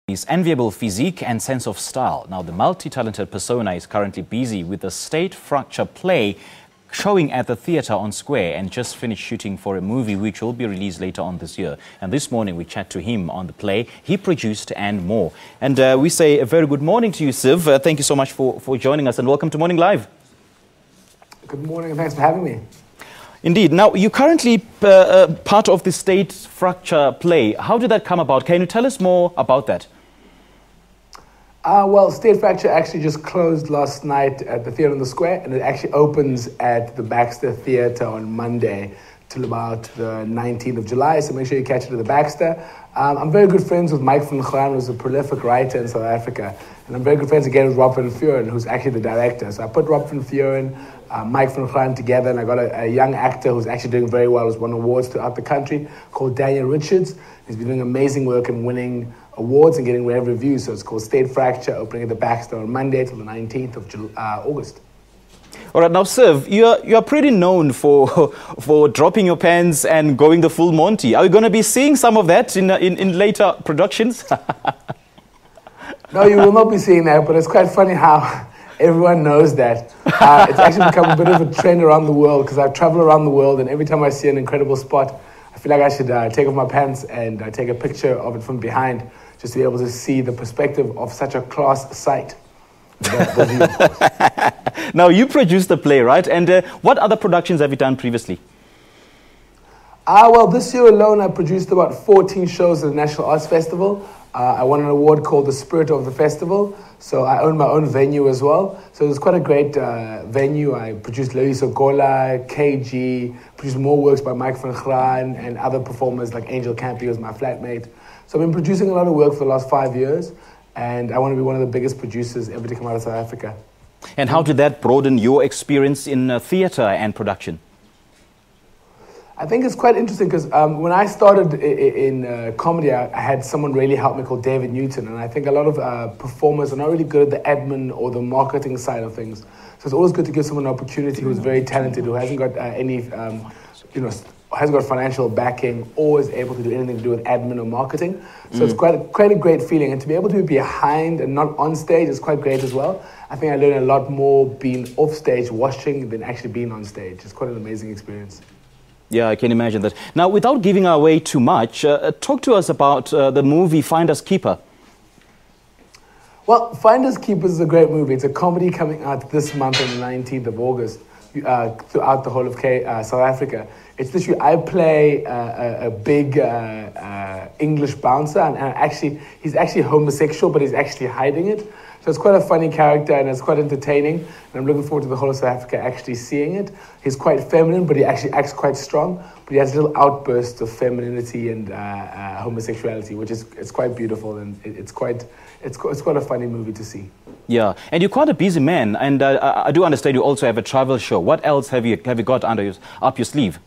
His enviable physique and sense of style. Now, the multi-talented persona is currently busy with a state fracture play showing at the theatre on Square and just finished shooting for a movie which will be released later on this year. And this morning we chat to him on the play he produced and more. And we say a very good morning to you, Siv. Thank you so much for joining us and welcome to Morning Live. Good morning and thanks for having me. Indeed. Now, you're currently part of the state fracture play. How did that come about? Can you tell us more about that? Well, State Fracture actually just closed last night at the Theatre on the Square, and it actually opens at the Baxter Theatre on Monday till about the 19th of July, so make sure you catch it at the Baxter. I'm very good friends with Mike van Graan, who's a prolific writer in South Africa, and I'm very good friends again with Rob van Vuuren, who's actually the director. So I put Rob van Vuuren, Mike van Graan together, and I got a young actor who's actually doing very well, who's won awards throughout the country, called Daniel Richards. He's been doing amazing work and winning awards and getting rave reviews. So it's called State Fracture, opening at the Baxter on Monday till the 19th of August. All right, now, Siv, you're pretty known for dropping your pens and going the full Monty. Are we going to be seeing some of that in later productions? No, you will not be seeing that, but it's quite funny how everyone knows that. It's actually become a bit of a trend around the world because I travel around the world, and every time I see an incredible spot, I feel like I should take off my pants and take a picture of it from behind, just to be able to see the perspective of such a class sight. Now, you produced the play, right? And what other productions have you done previously? Well, this year alone, I produced about 14 shows at the National Arts Festival. I won an award called the Spirit of the Festival, so I own my own venue as well. So it was quite a great venue. I produced Lily Sokola, KG, produced more works by Mike van Graan and other performers like Angel Campy, who's my flatmate. So I've been producing a lot of work for the last 5 years, and I want to be one of the biggest producers ever to come out of South Africa. And how did that broaden your experience in theatre and production? I think it's quite interesting because when I started in comedy, I had someone really help me called David Newton, and I think a lot of performers are not really good at the admin or the marketing side of things. So it's always good to give someone an opportunity who's very talented, who hasn't got hasn't got financial backing or is able to do anything to do with admin or marketing. So it's quite a great feeling, and to be able to be behind and not on stage is quite great as well. I think I learned a lot more being off stage watching than actually being on stage. It's quite an amazing experience. Yeah, I can imagine that. Now, without giving away too much, talk to us about the movie Finders Keeper. Well, Finders Keepers is a great movie. It's a comedy coming out this month on the 19th of August throughout the whole of South Africa. It's literally, I play a big English bouncer, and he's actually homosexual, but he's actually hiding it. So it's quite a funny character and it's quite entertaining, and I'm looking forward to the whole of South Africa actually seeing it. He's quite feminine, but he actually acts quite strong, but he has little outbursts of femininity and homosexuality, which is quite beautiful, and it's quite a funny movie to see. Yeah, and you're quite a busy man, and I do understand you also have a travel show. What else have you got up your sleeve?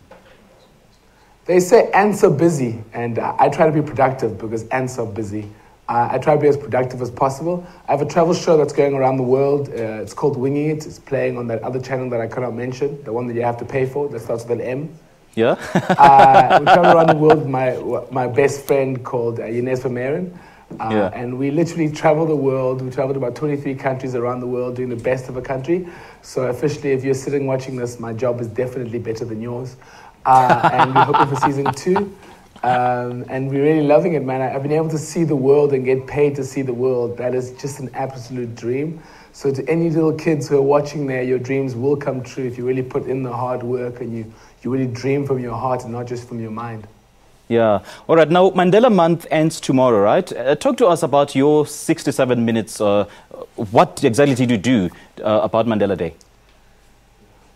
They say ants are busy, and I try to be productive because ants are busy. I try to be as productive as possible. I have a travel show that's going around the world. It's called Winging It. It's playing on that other channel that I cannot mention, the one that you have to pay for, that starts with an M. Yeah? We travel around the world with my best friend called Ines Vermeeren. And we literally travel the world. We traveled about 23 countries around the world doing the best of a country. So officially, if you're sitting watching this, my job is definitely better than yours. And we're hoping for season 2. And we're really loving it, man. I've been able to see the world and get paid to see the world. That is just an absolute dream. So to any little kids who are watching there, your dreams will come true if you really put in the hard work and you really dream from your heart and not just from your mind. Yeah. All right. Now, Mandela Month ends tomorrow, right? Talk to us about your 67 minutes. What exactly did you do about Mandela Day?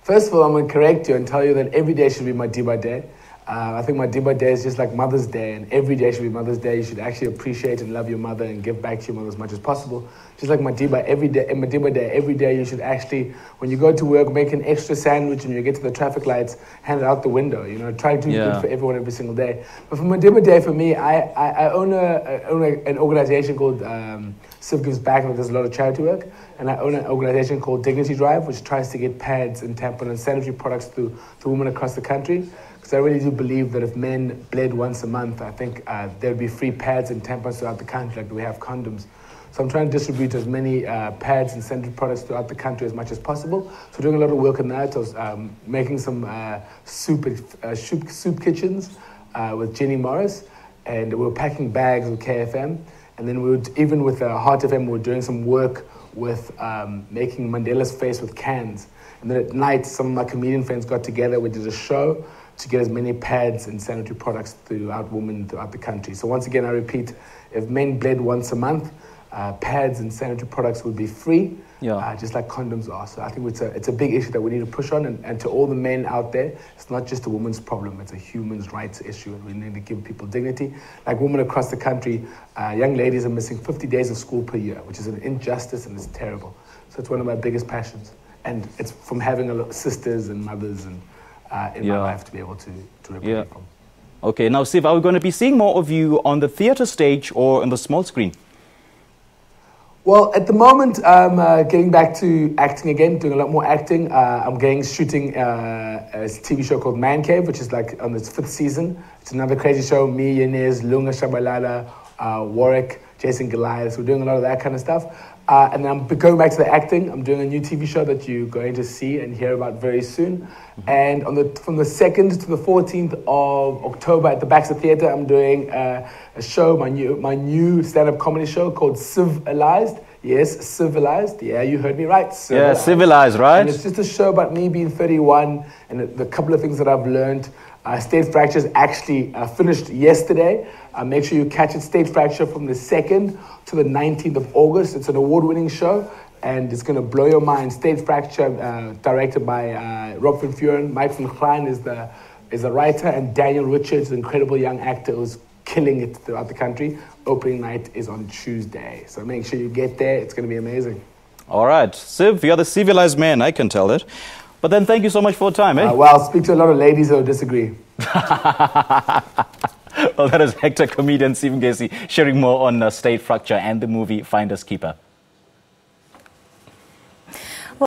First of all, I'm going to correct you and tell you that every day should be Madiba Day. I think Madiba Day is just like Mother's Day, and every day should be Mother's Day. You should actually appreciate and love your mother and give back to your mother as much as possible. Just like Madiba Day, every day you should actually, when you go to work, make an extra sandwich, and you get to the traffic lights, hand it out the window. You know, try to do good for everyone every single day. But for Madiba Day, for me, I own an organization called Siv Gives Back, and does a lot of charity work. And I own an organization called Dignity Drive, which tries to get pads and tampon and sanitary products to women across the country. because I really do believe that if men bled once a month, I think there'd be free pads and tampons throughout the country, like we have condoms. So I'm trying to distribute as many pads and sanitary products throughout the country as much as possible. So we're doing a lot of work on that. I was making some soup kitchens with Jenny Morris, and we were packing bags with KFM. And then even with Heart FM, we were doing some work with making Mandela's face with cans. And then at night, some of my comedian friends got together. We did a show to get as many pads and sanitary products throughout women throughout the country. So once again, I repeat, if men bled once a month, pads and sanitary products would be free, just like condoms are. So I think it's a big issue that we need to push on. And to all the men out there, it's not just a woman's problem, it's a human rights issue, and we need to give people dignity. Like women across the country, young ladies are missing 50 days of school per year, which is an injustice and it's terrible. So it's one of my biggest passions. And it's from having a lot of sisters and mothers and in my life to be able to represent from. Okay, now Siv, are we going to be seeing more of you on the theatre stage or on the small screen? Well, at the moment, I'm getting back to acting again, doing a lot more acting. I'm shooting a TV show called Man Cave, which is like on its 5th season. It's another crazy show. Me, Yanez, Lunga Shabalala, Warwick, Jason Goliath. We're doing a lot of that kind of stuff. And then I'm going back to the acting. I'm doing a new TV show that you're going to see and hear about very soon. And from the 2nd to the 14th of October at the Baxter Theatre, I'm doing a show, my new stand-up comedy show called Civilized. Yes, Civilized. Yeah, you heard me right. Civilized. Yeah, Civilized, right? And it's just a show about me being 31 and the couple of things that I've learned. Stage Fracture's actually finished yesterday. Make sure you catch it, Stage Fracture, from the 2nd to the 19th of August. It's an award-winning show, and it's going to blow your mind. Stage Fracture, directed by Rob van Vuren. Mike van Klein is the writer, and Daniel Richards, an incredible young actor who's killing it throughout the country. Opening night is on Tuesday, so make sure you get there. It's going to be amazing. All right. Siv, you're the civilized man, I can tell that. But then thank you so much for your time, eh? Well, I'll speak to a lot of ladies who disagree. Well, that is actor, comedian Siv Ngesi sharing more on Stage Fracture and the movie Finders Keeper.